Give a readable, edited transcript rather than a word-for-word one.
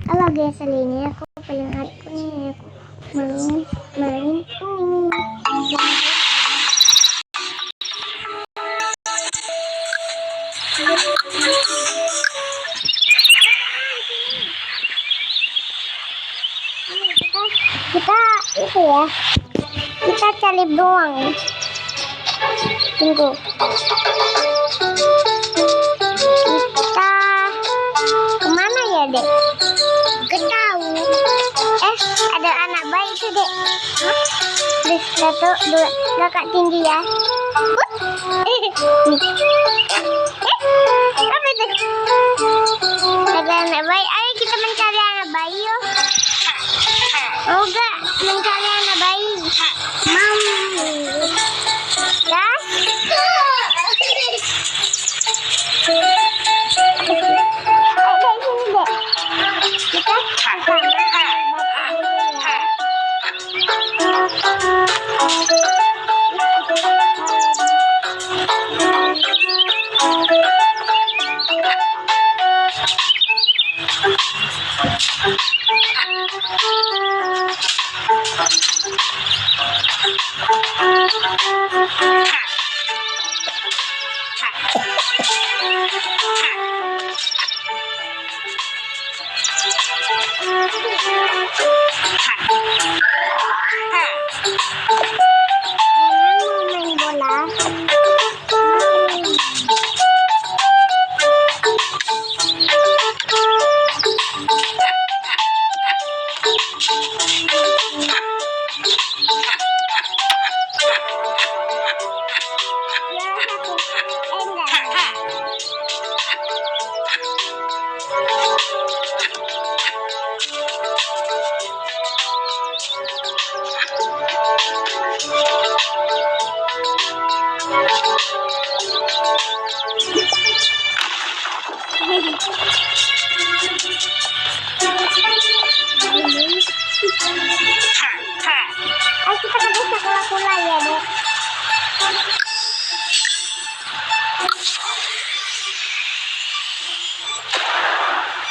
Halo guys, kali ini aku paling aku nih mau main kita itu ya, kita cari beruang. Tunggu, kita kemana ya dek? Gak tahu. Ada anak bayi tuh dek. Dek, 1, 2, kakak tinggi ya. Apa itu? Ada anak bayi. Ayo kita mencari anak bayi yuk. Oh enggak, mencari anak bayi. Mau. Ya? Ada sini dek. Ayo kita ke desa Kula-Kula ya dek.